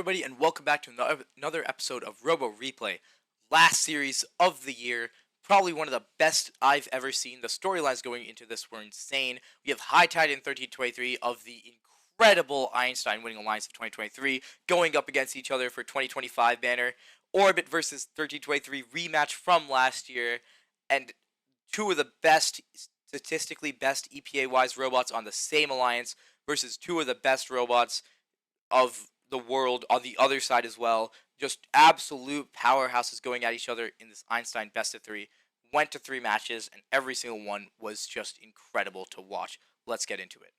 everybody, and welcome back to another episode of RoboReplay. Last series of the year, probably one of the best I've ever seen. The storylines going into this were insane. We have High Tide in 1323 of the incredible Einstein winning alliance of 2023 going up against each other for 2025 banner. Orbit versus 1323 rematch from last year, and two of the best, statistically best EPA-wise robots on the same alliance versus two of the best robots of the world on the other side as well. Just absolute powerhouses going at each other in this Einstein best of three. Went to 3 matches, and every single one was just incredible to watch. Let's get into it.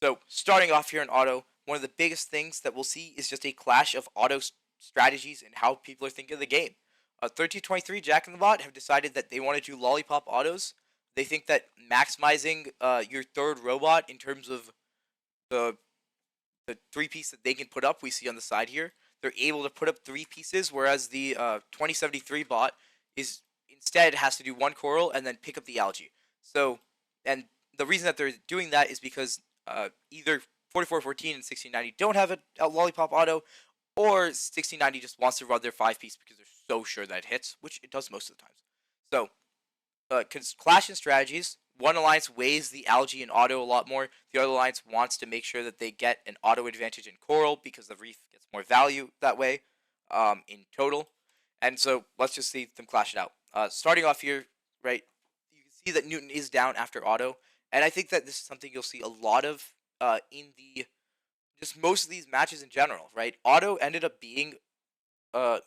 So, starting off here in auto, one of the biggest things that we'll see is just a clash of auto strategies and how people are thinking of the game. 1323 Jack in the Bot have decided that they want to do lollipop autos. They think that maximizing your third robot in terms of the 3-piece that they can put up, we see on the side here. They're able to put up 3 pieces, whereas the 2073 bot is instead has to do 1 coral and then pick up the algae. So, and the reason that they're doing that is because either 4414 and 1690 don't have a lollipop auto, or 1690 just wants to run their 5-piece because they're so sure that it hits, which it does most of the times. So, clash in strategies. One alliance weighs the algae in auto a lot more. The other alliance wants to make sure that they get an auto advantage in coral because the reef gets more value that way in total. And so let's just see them clash it out. Starting off here, right, you can see that Newton is down after auto. And I think that this is something you'll see a lot of in just most of these matches in general, right? Auto ended up being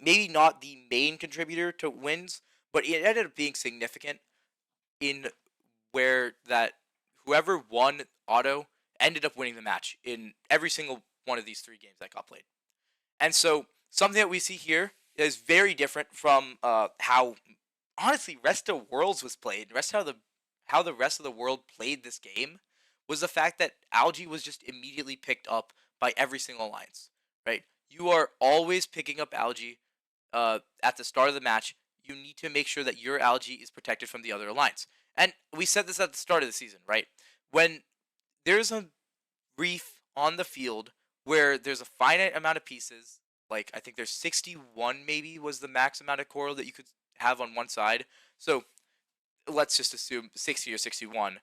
maybe not the main contributor to wins, but it ended up being significant in where that whoever won auto ended up winning the match in every single one of these 3 games that got played. And so something that we see here is very different from how honestly Rest of Worlds was played. How the rest of the world played this game was the fact that algae was just immediately picked up by every single alliance. Right? You are always picking up algae at the start of the match. You need to make sure that your algae is protected from the other alliance. And we said this at the start of the season, right? When there's a reef on the field where there's a finite amount of pieces, like I think there's 61 maybe was the max amount of coral that you could have on one side. So let's just assume 60 or 61.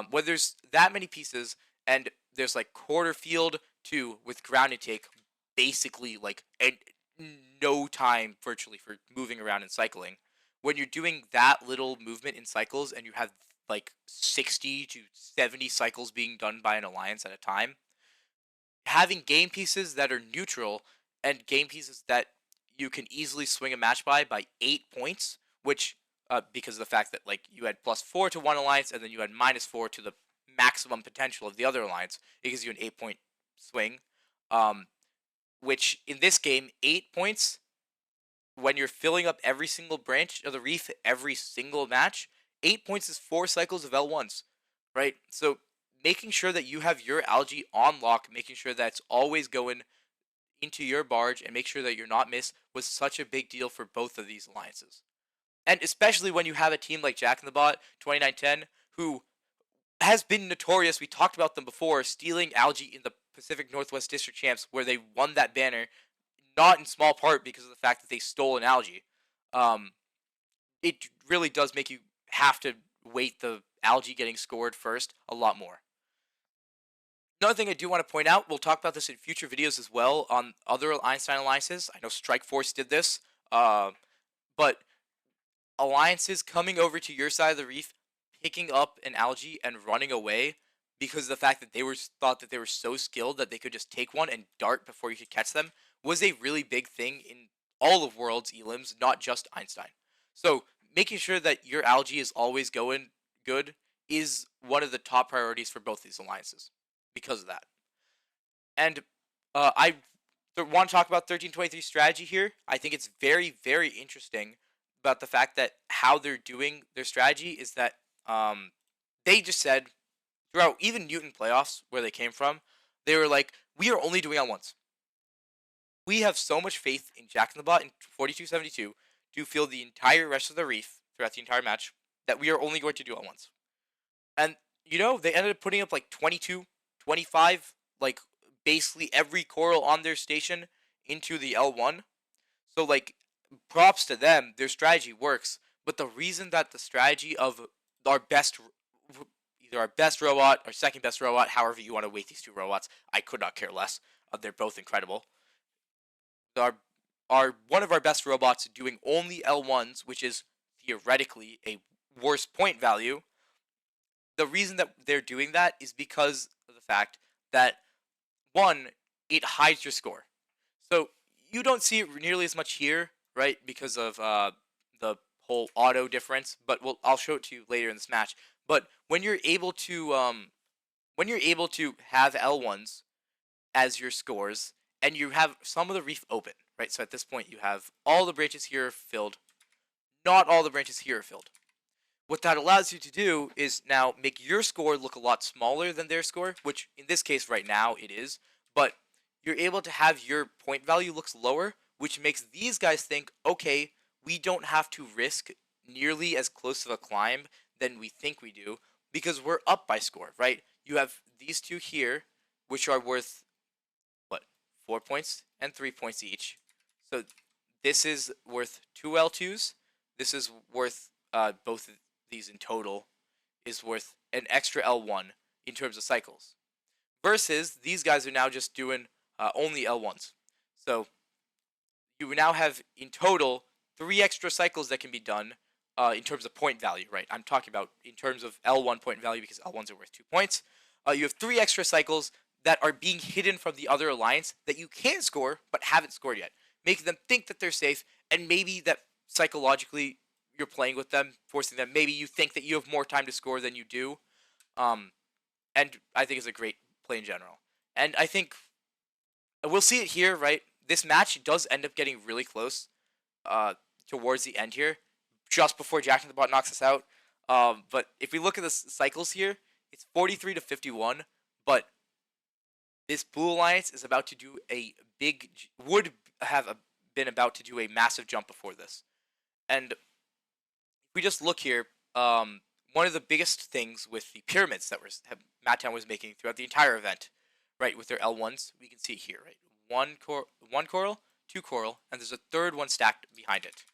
When there's that many pieces and there's like quarter field to with ground intake, basically like no time virtually for moving around and cycling. When you're doing that little movement in cycles and you have like 60 to 70 cycles being done by an alliance at a time, having game pieces that are neutral and game pieces that you can easily swing a match by 8 points, which because of the fact that like you had +4 to one alliance and then you had -4 to the maximum potential of the other alliance, it gives you an 8-point swing. Which in this game, 8 points, when you're filling up every single branch of the reef every single match, 8 points is 4 cycles of L1s, right? So making sure that you have your algae on lock, making sure that it's always going into your barge and make sure that you're not missed was such a big deal for both of these alliances. And especially when you have a team like Jack in the Bot 2910, who has been notorious, we talked about them before, stealing algae in the Pacific Northwest District Champs where they won that banner, not in small part because of the fact that they stole an algae. It really does make you have to weight the algae getting scored first a lot more. Another thing I do want to point out, we'll talk about this in future videos as well on other Einstein alliances. I know Strike Force did this, but alliances coming over to your side of the reef, picking up an algae and running away because of the fact that they thought that they were so skilled that they could just take one and dart before you could catch them was a really big thing in all of Worlds elims, not just Einstein. So making sure that your algae is always going good is one of the top priorities for both these alliances because of that. And I want to talk about 1323 strategy here. I think it's very, very interesting about the fact that how they're doing their strategy is that they just said throughout even Newton playoffs where they came from, they were like, we are only doing L1s. We have so much faith in Jack in the Bot in 4272 to field the entire rest of the reef throughout the entire match that we are only going to do L1s. And, you know, they ended up putting up like 22, 25, like basically every coral on their station into the L1. So, like, props to them, their strategy works. But the reason that the strategy of our best, either our best robot or second best robot, however you want to weight these two robots, I could not care less. They're both incredible. Our one of our best robots doing only L1s, which is theoretically a worse point value. The reason that they're doing that is because of the fact that, one, it hides your score. So you don't see it nearly as much here, right? Because of the whole auto difference. But I'll show it to you later in this match. But when you're able to have L1s as your scores, and you have some of the reef open, right? So at this point, you have all the branches here filled. Not all the branches here are filled. What that allows you to do is now make your score look a lot smaller than their score, which in this case right now it is, but you're able to have your point value looks lower, which makes these guys think, okay, we don't have to risk nearly as close of a climb than we think we do, because we're up by score, right? You have these two here, which are worth, 4 points and 3 points each. So this is worth 2 L2s. This is worth, both of these in total, is worth an extra L1 in terms of cycles. Versus these guys are now just doing only L1s. So you now have in total 3 extra cycles that can be done in terms of point value, right? I'm talking about in terms of L1 point value because L1s are worth 2 points. You have 3 extra cycles that are being hidden from the other alliance that you can score but haven't scored yet, making them think that they're safe, and maybe that psychologically you're playing with them, forcing them. Maybe you think that you have more time to score than you do, and I think it's a great play in general. And I think we'll see it here, right? This match does end up getting really close towards the end here, just before Jack in the Bot knocks us out. But if we look at the cycles here, it's 43 to 51, but this Blue Alliance is about to do would have been about to do a massive jump before this. And if we just look here, one of the biggest things with the pyramids that Mattown was making throughout the entire event, right, with their L1s, we can see it here, right? One coral, 2 coral, and there's a third one stacked behind it.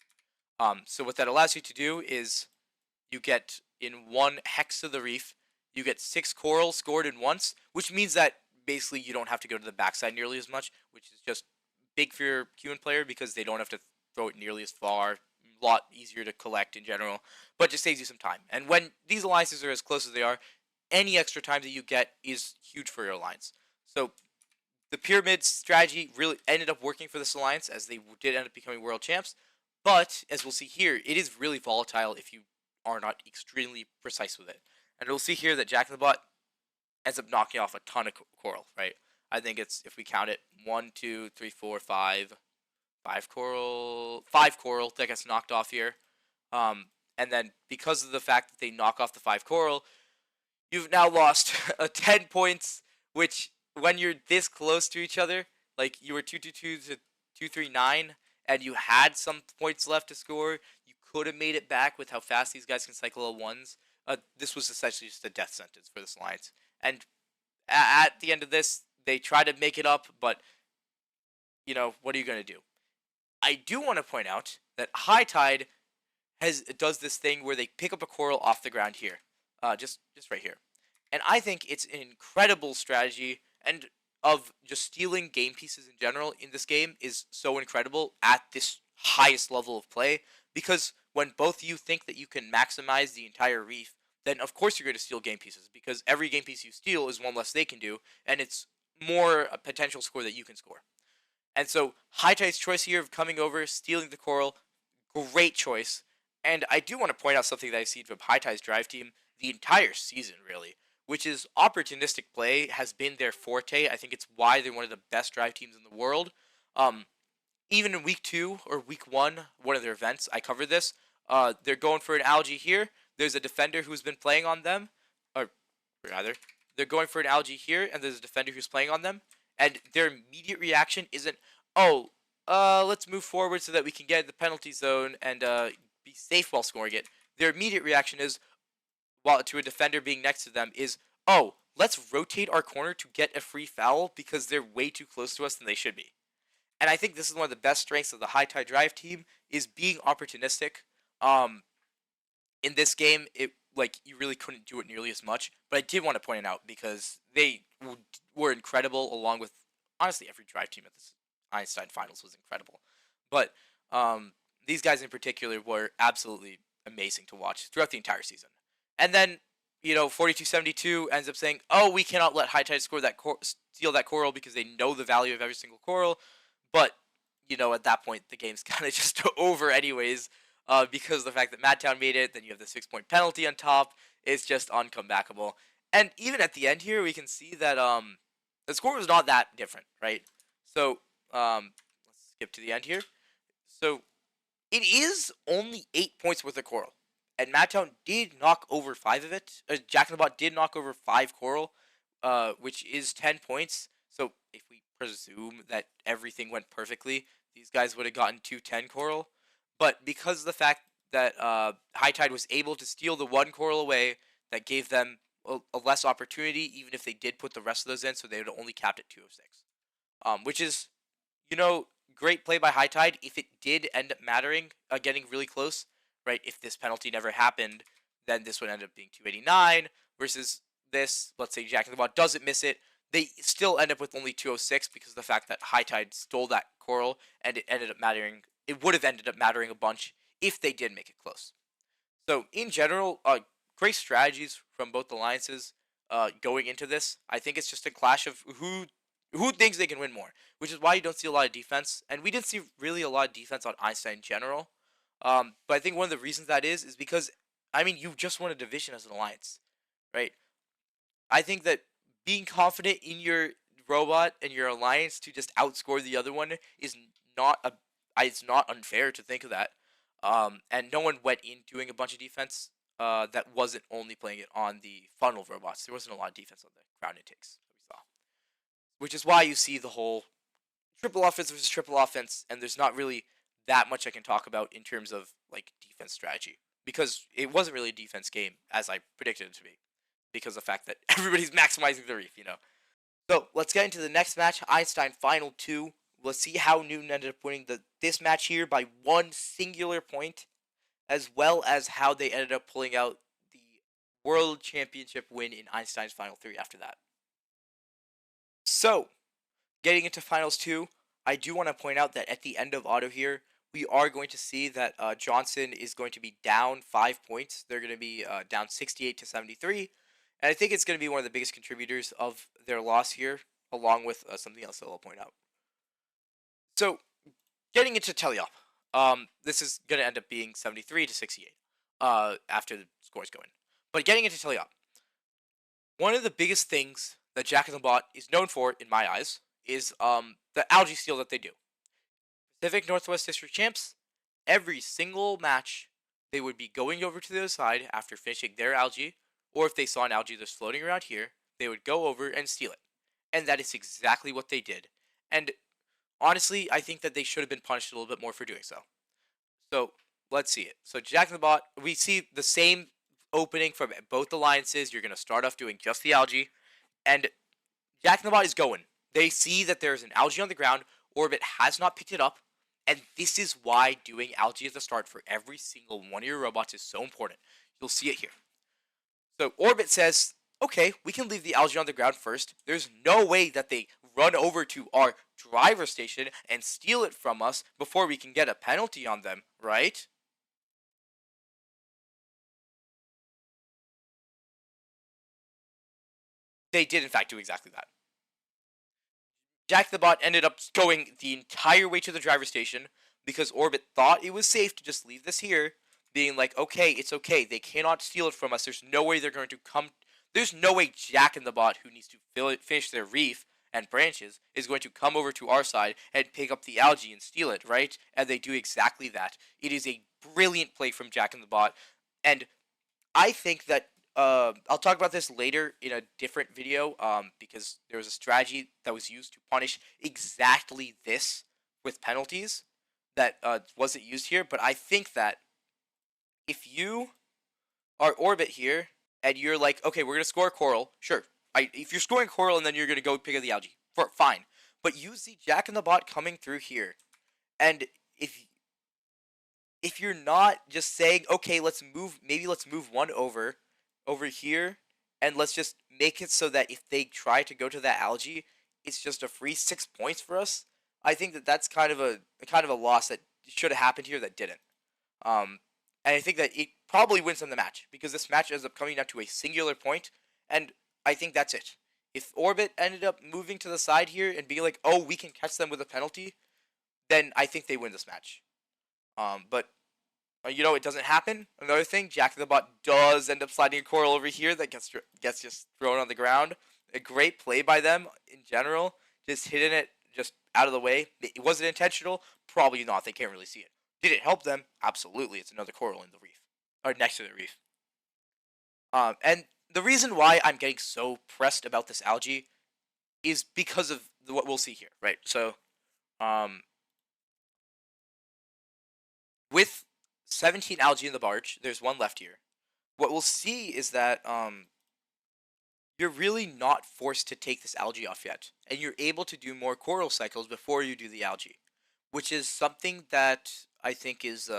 So what that allows you to do is you get in 1 hex of the reef, you get 6 coral scored in once, which means that basically you don't have to go to the backside nearly as much, which is just big for your human player because they don't have to throw it nearly as far. A lot easier to collect in general, but just saves you some time. And when these alliances are as close as they are, any extra time that you get is huge for your alliance. So the pyramid strategy really ended up working for this alliance, as they did end up becoming world champs. But as we'll see here, it is really volatile if you are not extremely precise with it. And we'll see here that Jack in the Bot ends up knocking off a ton of coral, right? I think it's, if we count it, 1, 2, 3, 4, 5 coral that gets knocked off here. And then because of the fact that they knock off the 5 coral, you've now lost 10 points, which when you're this close to each other, like you were 222 to 239, and you had some points left to score, you could have made it back with how fast these guys can cycle L1s. This was essentially just a death sentence for this alliance. And at the end of this, they try to make it up, but, what are you going to do? I do want to point out that High Tide does this thing where they pick up a coral off the ground here, just right here. And I think it's an incredible strategy, and of just stealing game pieces in general in this game is so incredible at this highest level of play, because when both of you think that you can maximize the entire reef, then of course you're going to steal game pieces, because every game piece you steal is one less they can do, and it's more a potential score that you can score. And so High Tide's choice here of coming over, stealing the coral, great choice. And I do want to point out something that I've seen from High Tide's drive team the entire season, really, which is opportunistic play has been their forte. I think it's why they're one of the best drive teams in the world. Even in week 2 or week 1, one of their events, I covered this. They're going for an algae here. There's a defender who's been playing on them, or rather, they're going for an algae here, and there's a defender who's playing on them, and their immediate reaction isn't, let's move forward so that we can get in the penalty zone and be safe while scoring it. Their immediate reaction is, while to a defender being next to them, is, let's rotate our corner to get a free foul because they're way too close to us than they should be. And I think this is one of the best strengths of the High Tide Drive team is being opportunistic. Um, in this game, it like you really couldn't do it nearly as much, but I did want to point it out because they were incredible, along with honestly every Drive team at this Einstein Finals was incredible. But these guys in particular were absolutely amazing to watch throughout the entire season. And then 42-72 ends up saying, "Oh, we cannot let High Tide score that steal that coral because they know the value of every single coral." But at that point, the game's kind of just over anyways, because of the fact that Madtown made it. Then you have the 6-point penalty on top. It's just uncomebackable. And even at the end here, we can see that the score was not that different, right? So let's skip to the end here. So it is only 8 points worth of coral. And Madtown did knock over 5 of it. Jack in the Bot did knock over 5 coral, which is 10 points. So if we presume that everything went perfectly, these guys would have gotten 210 coral. But because of the fact that High Tide was able to steal the 1 coral away, that gave them a less opportunity, even if they did put the rest of those in, so they would have only capped at 206. Which is, great play by High Tide. If it did end up mattering, getting really close, right? If this penalty never happened, then this would end up being 289 versus this. Let's say Jack in the Bot doesn't miss it. They still end up with only 206 because of the fact that High Tide stole that coral, and it ended up mattering. It would have ended up mattering a bunch if they did make it close. So in general, great strategies from both alliances going into this. I think it's just a clash of who thinks they can win more, which is why you don't see a lot of defense. And we didn't see really a lot of defense on Einstein in general. But I think one of the reasons that is because, you just won a division as an alliance, right? I think that being confident in your robot and your alliance to just outscore the other one is it's not unfair to think of that. And no one went in doing a bunch of defense that wasn't only playing it on the funnel robots. There wasn't a lot of defense on the ground intakes that we saw. Which is why you see the whole triple offense versus triple offense, and there's not really that much I can talk about in terms of defense strategy, because it wasn't really a defense game as I predicted it to be, because of the fact that everybody's maximizing the reef. So let's get into the next match, Einstein Final 2. Let's see how Newton ended up winning this match here by 1 singular point, as well as how they ended up pulling out the World Championship win in Einstein's Final 3 after that. So, getting into Finals 2, I do want to point out that at the end of auto here, we are going to see that Johnson is going to be down 5 points. They're going to be down 68-73. And I think it's going to be one of the biggest contributors of their loss here, along with something else that I'll point out. So, getting into Teleop, this is going to end up being 73-68 after the scores go in. But getting into Teleop, one of the biggest things that Jack in the Bot is known for, in my eyes, is the algae steal that they do. Pacific Northwest District Champs, every single match, they would be going over to the other side after finishing their algae, or if they saw an algae that's floating around here, they would go over and steal it. And that is exactly what they did. And honestly, I think that they should have been punished a little bit more for doing so. So, let's see it. So, Jack in the Bot, we see the same opening from both alliances. You're going to start off doing just the algae. And Jack in the Bot is going. They see that there's an algae on the ground. Orbit has not picked it up. And this is why doing algae at the start for every single one of your robots is so important. You'll see it here. So Orbit says, okay, we can leave the algae on the ground first. There's no way that they run over to our driver station and steal it from us before we can get a penalty on them, right? They did, in fact, do exactly that. Jack the Bot ended up going the entire way to the driver station because Orbit thought it was safe to just leave this here, being like, okay, it's okay. They cannot steal it from us. There's no way they're going to come. There's no way Jack in the Bot, who needs to finish their reef and branches, is going to come over to our side and pick up the algae and steal it, right? And they do exactly that. It is a brilliant play from Jack in the Bot. And I think that I'll talk about this later in a different video because there was a strategy that was used to punish exactly this with penalties that wasn't used here. But I think that if you are Orbit here and you're like, okay, we're going to score a coral, sure, If you're scoring coral and then you're gonna go pick up the algae, fine. But use the Jack in the Bot coming through here, and if you're not just saying, okay, let's move one over here, and let's just make it so that if they try to go to that algae, it's just a free 6 points for us. I think that that's kind of a loss that should have happened here that didn't. And I think that it probably wins them the match because this match ends up coming down to a singular point, and I think that's it. If Orbit ended up moving to the side here and being like, oh, we can catch them with a penalty, then I think they win this match. But it doesn't happen. Another thing, Jack in the Bot does end up sliding a coral over here that gets just thrown on the ground. A great play by them in general, just hitting it just out of the way. It wasn't intentional, probably not. They can't really see it. Did it help them? Absolutely. It's another coral in the reef, or next to the reef. And the reason why I'm getting so pressed about this algae is because of what we'll see here, right? So, with 17 algae in the barge, there's one left here. What we'll see is that you're really not forced to take this algae off yet, and you're able to do more coral cycles before you do the algae, which is something that I think is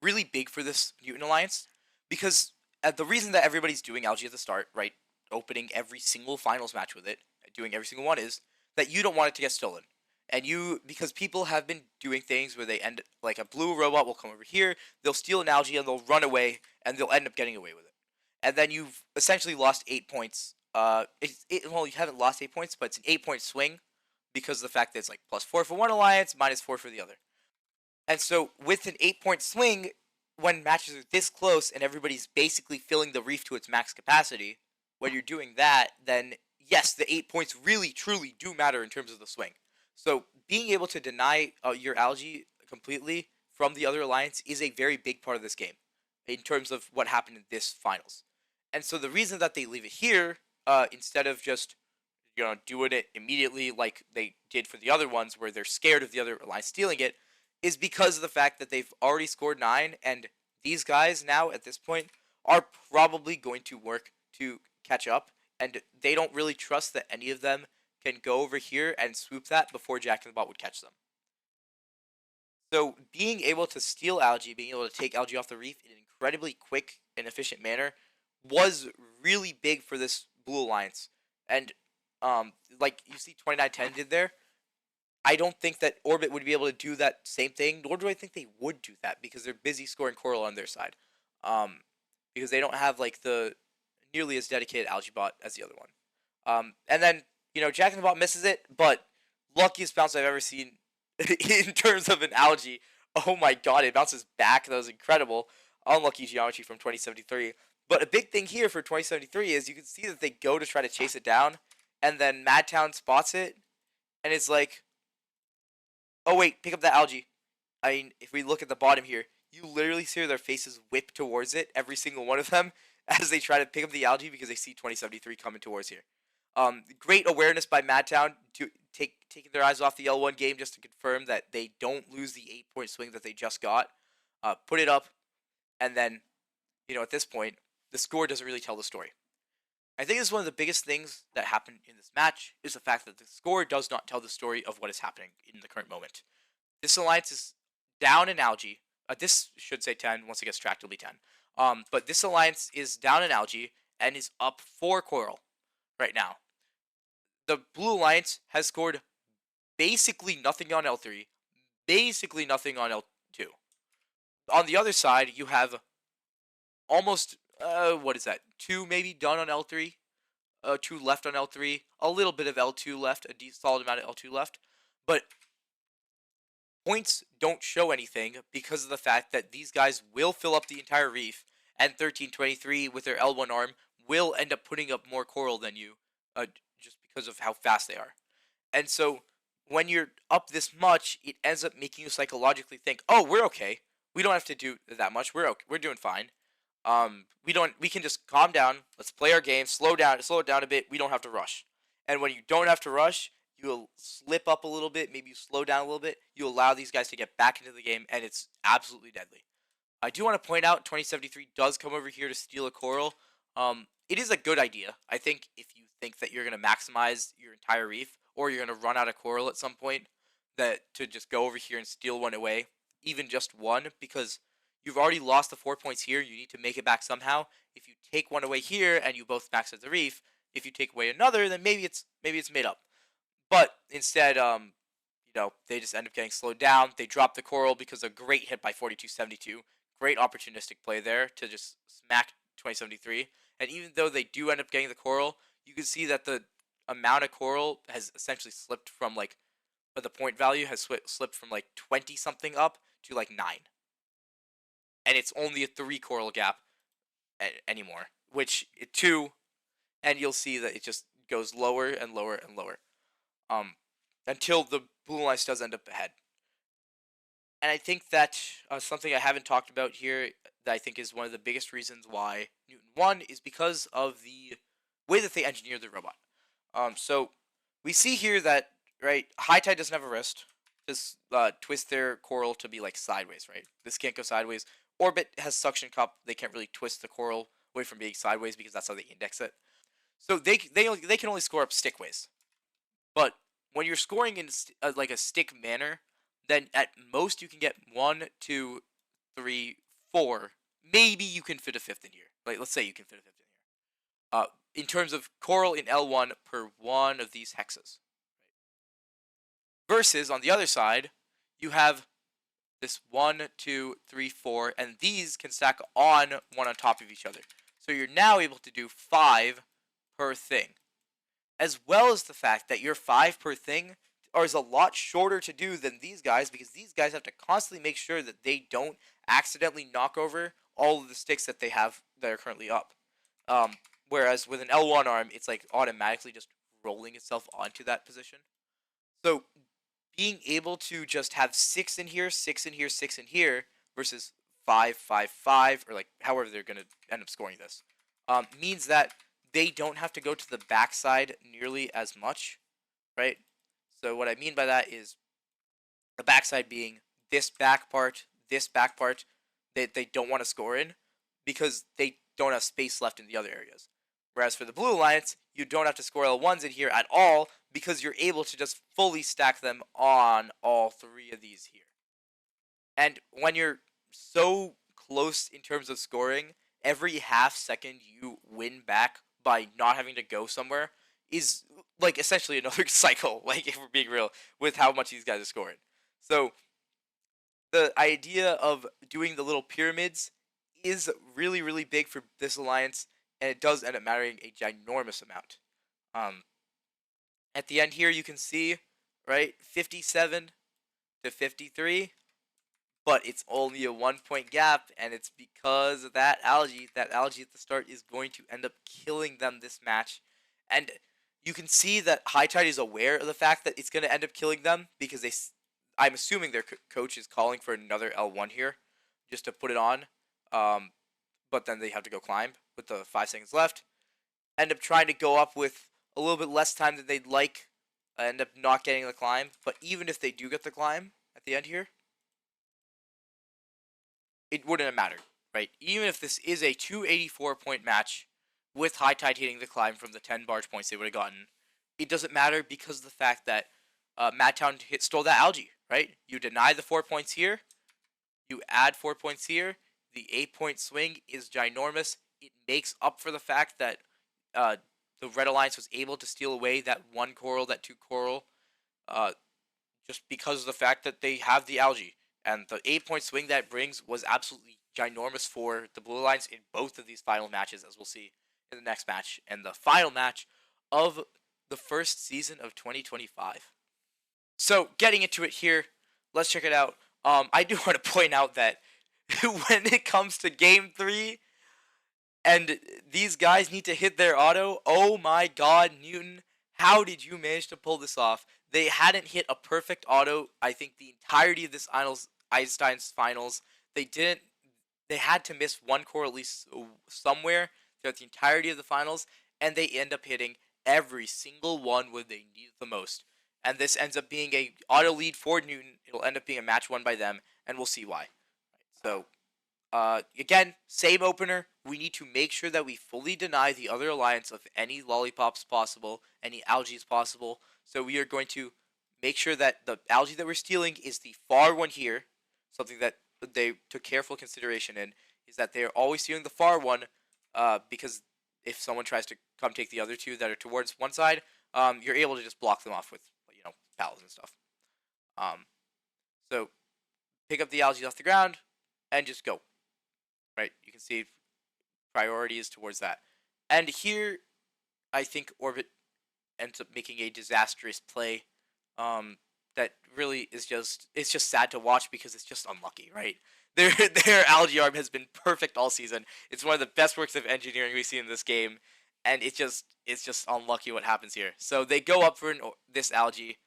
really big for this Mutant Alliance, because the reason that everybody's doing algae at the start, right, opening every single finals match with it, doing every single one, is that you don't want it to get stolen. And because people have been doing things where they end, like a blue robot will come over here, they'll steal an algae and they'll run away, and they'll end up getting away with it. And then you've essentially lost 8 points. Well, you haven't lost 8 points, but it's an 8-point swing because of the fact that it's like +4 for one alliance, -4 for the other. And so with an 8-point swing, when matches are this close and everybody's basically filling the reef to its max capacity, when you're doing that, then yes, the 8 points really, truly do matter in terms of the swing. So being able to deny your algae completely from the other alliance is a very big part of this game in terms of what happened in this finals. And so the reason that they leave it here instead of just doing it immediately like they did for the other ones where they're scared of the other alliance stealing it is because of the fact that they've already scored 9, and these guys now at this point are probably going to work to catch up, and they don't really trust that any of them can go over here and swoop that before Jack in the Bot would catch them. So being able to steal algae, being able to take algae off the reef in an incredibly quick and efficient manner was really big for this Blue Alliance. And like you see 2910 did there, I don't think that Orbit would be able to do that same thing, nor do I think they would do that because they're busy scoring coral on their side. Because they don't have like the nearly as dedicated algae bot as the other one. And then Jack in the Bot misses it, but luckiest bounce I've ever seen in terms of an algae. Oh my god, it bounces back. That was incredible. Unlucky geometry from 2073. But a big thing here for 2073 is you can see that they go to try to chase it down, and then Madtown spots it, and it's like, oh wait, pick up that algae. I mean, if we look at the bottom here, you literally see their faces whip towards it, every single one of them, as they try to pick up the algae because they see 2073 coming towards here. Great awareness by Madtown to taking their eyes off the L1 game just to confirm that they don't lose the 8-point swing that they just got. Put it up, and then, at this point, the score doesn't really tell the story. I think this is one of the biggest things that happened in this match is the fact that the score does not tell the story of what is happening in the current moment. This alliance is down in algae. This should say 10. Once it gets tracked, it'll be 10. But this alliance is down in algae and is up 4 coral right now. The Blue Alliance has scored basically nothing on L3, basically nothing on L2. On the other side, you have almost, 2 maybe done on L3, 2 left on L3, a little bit of L2 left, a solid amount of L2 left, but points don't show anything because of the fact that these guys will fill up the entire reef, and 1323 with their L1 arm will end up putting up more coral than you, just because of how fast they are. And so when you're up this much, it ends up making you psychologically think, oh, we're okay. We don't have to do that much. We're okay. We're doing fine. We can just calm down. Let's play our game. Slow it down a bit. We don't have to rush. And when you don't have to rush, you'll slip up a little bit. Maybe you slow down a little bit. You allow these guys to get back into the game, and it's absolutely deadly. I do want to point out 2073 does come over here to steal a coral. It is a good idea. I think if you think that you're going to maximize your entire reef, or you're going to run out of coral at some point, that to just go over here and steal one away, even just one, because you've already lost the 4 points here. You need to make it back somehow. If you take one away here and you both max at the reef, if you take away another, then maybe it's made up. But instead, they just end up getting slowed down. They drop the coral because a great hit by 4272. Great opportunistic play there to just smack 2073. And even though they do end up getting the coral, you can see that the amount of coral has essentially slipped from the point value has slipped from 20 something up to 9. And it's only a 3 coral gap anymore, which 2, and you'll see that it just goes lower and lower and lower. Until the blue line does end up ahead. And I think that something I haven't talked about here that I think is one of the biggest reasons why Newton won is because of the way that they engineered the robot. So we see here that, right, High Tide doesn't have a wrist. Just twist their coral to be sideways, right? This can't go sideways. Orbit has suction cup. They can't really twist the coral away from being sideways because that's how they index it. So they can only score up stickways. But when you're scoring in a stick manner, then at most you can get 1, 2, 3, 4. Maybe you can fit a 5th in here. Let's say you can fit a 5th in here. In terms of coral in L1 per one of these hexes. Versus on the other side, you have this 1, 2, 3, 4, and these can stack one on top of each other. So you're now able to do 5 per thing. As well as the fact that your 5 per thing is a lot shorter to do than these guys, because these guys have to constantly make sure that they don't accidentally knock over all of the sticks that they have that are currently up. Whereas with an L1 arm, it's automatically just rolling itself onto that position. So being able to just have 6 in here, 6 in here, 6 in here, versus 5, 5, 5, or however they're going to end up scoring this, means that they don't have to go to the backside nearly as much, right? So what I mean by that is the backside being this back part, they don't want to score in because they don't have space left in the other areas. Whereas for the Blue Alliance, you don't have to score L1s in here at all because you're able to just fully stack them on all 3 of these here. And when you're so close in terms of scoring, every half second you win back by not having to go somewhere is essentially another cycle, if we're being real, with how much these guys are scoring. So the idea of doing the little pyramids is really, really big for this alliance, and it does end up mattering a ginormous amount. At the end here, you can see, right, 57 to 53, but it's only a 1-point gap, and it's because of that algae. That algae at the start is going to end up killing them this match, and you can see that High Tide is aware of the fact that it's going to end up killing them because I'm assuming their coach is calling for another L1 here just to put it on, but then they have to go climb with the 5 seconds left. End up trying to go up with a little bit less time than they'd like, end up not getting the climb, but even if they do get the climb at the end here, it wouldn't have mattered, right? Even if this is a 284-point match with High Tide hitting the climb from the 10 barge points they would have gotten, it doesn't matter because of the fact that Madtown stole that algae, right? You deny the 4 points here, you add 4 points here, the 8-point swing is ginormous. It makes up for the fact that the Red Alliance was able to steal away that 1 coral, that 2 coral, just because of the fact that they have the algae. And the 8-point swing that it brings was absolutely ginormous for the Blue Alliance in both of these final matches, as we'll see in the next match, and the final match of the first season of 2025. So, getting into it here, let's check it out. I do want to point out that when it comes to Game 3, and these guys need to hit their auto, oh my god, Newton, how did you manage to pull this off? They hadn't hit a perfect auto, I think, the entirety of this Einstein's Finals. They had to miss 1 core at least somewhere throughout the entirety of the finals, and they end up hitting every single one when they need it the most. And this ends up being a auto lead for Newton. It'll end up being a match won by them, and we'll see why. So, Again, same opener. We need to make sure that we fully deny the other alliance of any lollipops possible, any algae possible. So we are going to make sure that the algae that we're stealing is the far one here. Something that they took careful consideration in is that they are always stealing the far one, because if someone tries to come take the other two that are towards one side, you're able to just block them off with pals and stuff. Um, so pick up the algae off the ground and just go. Right, you can see priority is towards that. And here, I think Orbit ends up making a disastrous play. That really is it's just sad to watch because it's just unlucky, right? Their algae arm has been perfect all season. It's one of the best works of engineering we've seen in this game, and it's just unlucky what happens here. So they go up for this algae,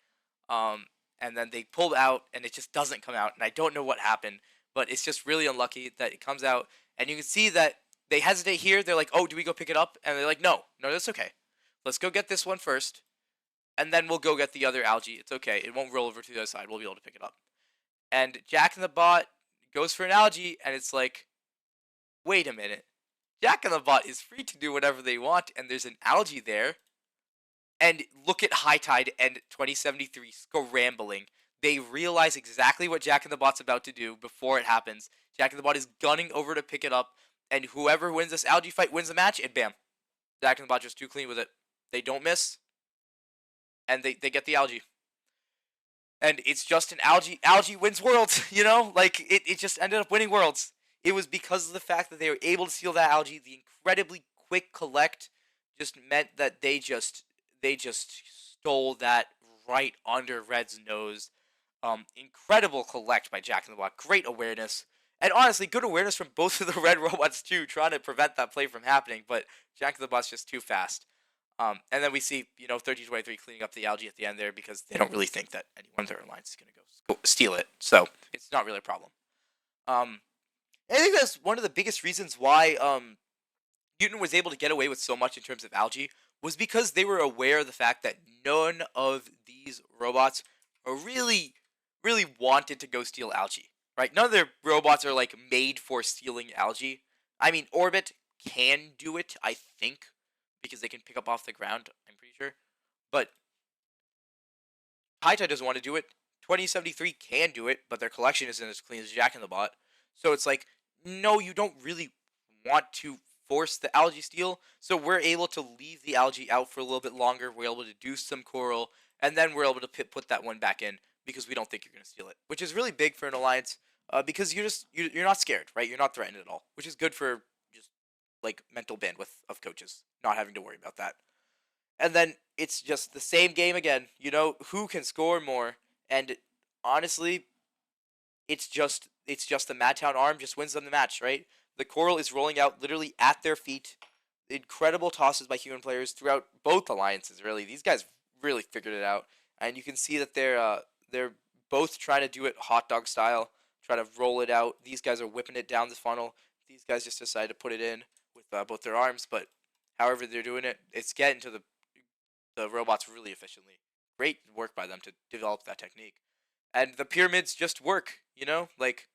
and then they pull out, and it just doesn't come out, and I don't know what happened, but it's just really unlucky that it comes out, and you can see that they hesitate here. They're like, "Oh, do we go pick it up?" And they're like, "No, that's okay. Let's go get this one first, and then we'll go get the other algae. It's okay. It won't roll over to the other side. We'll be able to pick it up." And Jack in the Bot goes for an algae, and it's like, wait a minute. Jack in the Bot is free to do whatever they want, and there's an algae there. And look at High Tide and 2073 scrambling. They realize exactly what Jack in the Bot's about to do before it happens. Jack in the Bot is gunning over to pick it up, and whoever wins this algae fight wins the match, and bam. Jack in the Bot just too clean with it. They don't miss, and they get the algae. And it's just an algae. Algae wins worlds, Like, it just ended up winning worlds. It was because of the fact that they were able to steal that algae. The incredibly quick collect just meant that they just stole that right under Red's nose. Incredible collect by Jack in the Bot. Great awareness. And honestly, good awareness from both of the Red robots too, trying to prevent that play from happening, but Jack in the Bot's just too fast. And then we see, 1323 cleaning up the algae at the end there because they don't really think that anyone of their alliance is going to go steal it. So it's not really a problem. I think that's one of the biggest reasons why Newton was able to get away with so much in terms of algae was because they were aware of the fact that none of these robots are really wanted to go steal algae, right? None of their robots are like made for stealing algae. I mean, Orbit can do it, I think, because they can pick up off the ground, I'm pretty sure. But High Tide doesn't want to do it. 2073 can do it, but their collection isn't as clean as Jack in the Bot. So it's like, no, you don't really want to force the algae steal. So we're able to leave the algae out for a little bit longer. We're able to do some coral, and then we're able to put that one back in because we don't think you're going to steal it, which is really big for an alliance because you're not scared, right? You're not threatened at all, which is good for just like mental bandwidth of coaches, not having to worry about that. And then it's just the same game again. Who can score more? And honestly, it's just the Madtown arm just wins them the match, right? The coral is rolling out literally at their feet. Incredible tosses by human players throughout both alliances. Really, these guys really figured it out, and you can see that they're both trying to do it hot dog style, try to roll it out. These guys are whipping it down the funnel. These guys just decided to put it in with both their arms, but however they're doing it, it's getting to the robots really efficiently. Great work by them to develop that technique. And the pyramids just work, like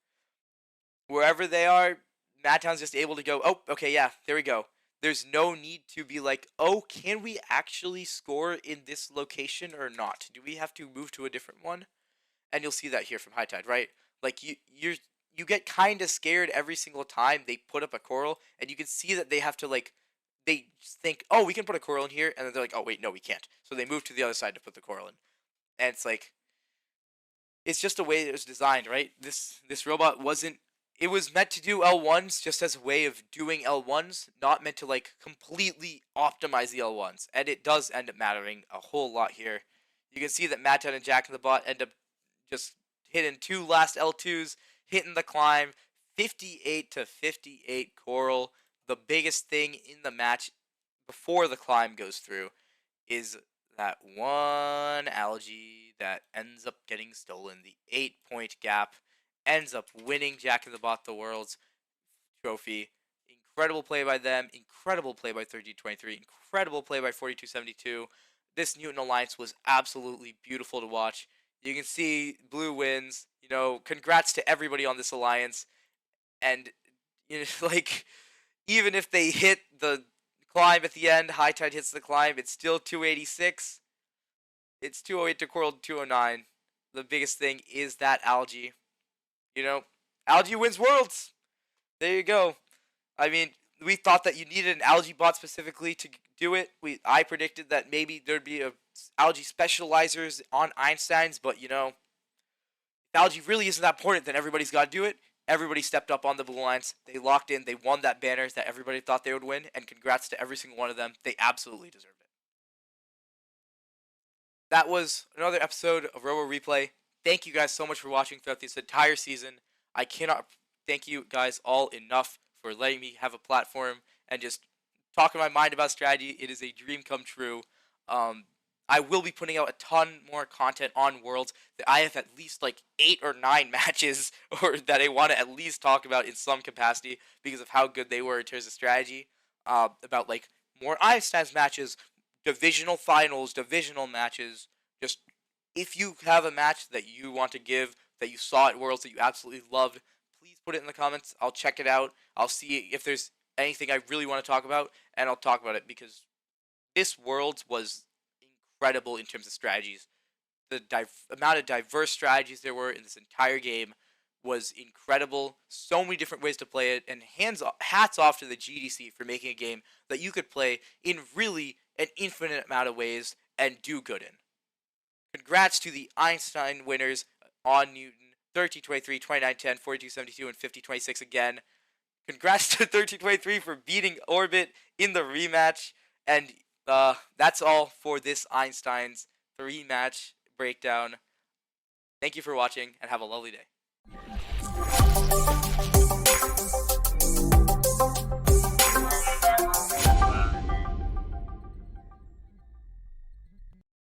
wherever they are, Madtown's just able to go, oh, okay, yeah, there we go. There's no need to be like, oh, can we actually score in this location or not? Do we have to move to a different one? And you'll see that here from High Tide, right? Like you get kind of scared every single time they put up a coral, and you can see that they have to they think, oh, we can put a coral in here, and then they're like, oh wait, no, we can't. So they move to the other side to put the coral in, and it's like, it's just the way it was designed, right? This robot wasn't. It was meant to do L1s just as a way of doing L1s, not meant to completely optimize the L1s, and it does end up mattering a whole lot here. You can see that Madtown and Jack in the Bot end up just hitting two last L2s, hitting the climb, 58-58 coral. The biggest thing in the match before the climb goes through is that one algae that ends up getting stolen. The 8-point gap ends up winning Jack in the Bot the World's trophy. Incredible play by them. Incredible play by 1323. Incredible play by 4272. This Newton Alliance was absolutely beautiful to watch. You can see Blue wins. Congrats to everybody on this alliance. And You know, like, even if they hit the climb at the end, high tide hits the climb, it's still 286. It's 208 to Coral 209. The biggest thing is that algae. You know, algae wins worlds. There you go. I mean, we thought that you needed an algae bot specifically to do it. I predicted that maybe there'd be a algae specializers on Einstein's, but you know, if algae really isn't that important, then everybody's got to do it. Everybody stepped up on the Blue Lines. They locked in. They won that banner that everybody thought they would win, and congrats to every single one of them. They absolutely deserved it. That was another episode of RoboReplay. Thank you guys so much for watching throughout this entire season. I cannot thank you guys all enough for letting me have a platform and just talking my mind about strategy. It is a dream come true. I will be putting out a ton more content on Worlds. I have at least like 8 or 9 matches or that I want to at least talk about in some capacity because of how good they were in terms of strategy. About like more Einstein's matches, divisional finals, divisional matches. Just if you have a match that you want to give that you saw at Worlds that you absolutely loved, please put it in the comments. I'll check it out. I'll see if there's anything I really want to talk about, and I'll talk about it because this Worlds was incredible in terms of strategies. The amount of diverse strategies there were in this entire game was incredible. So many different ways to play it, and hats off to the GDC for making a game that you could play in really an infinite amount of ways and do good in. Congrats to the Einstein winners on Newton, 1323, 2910, 4272, and 5026 again. Congrats to 1323 for beating Orbit in the rematch. And that's all for this Einstein's 3-match breakdown. Thank you for watching, and have a lovely day.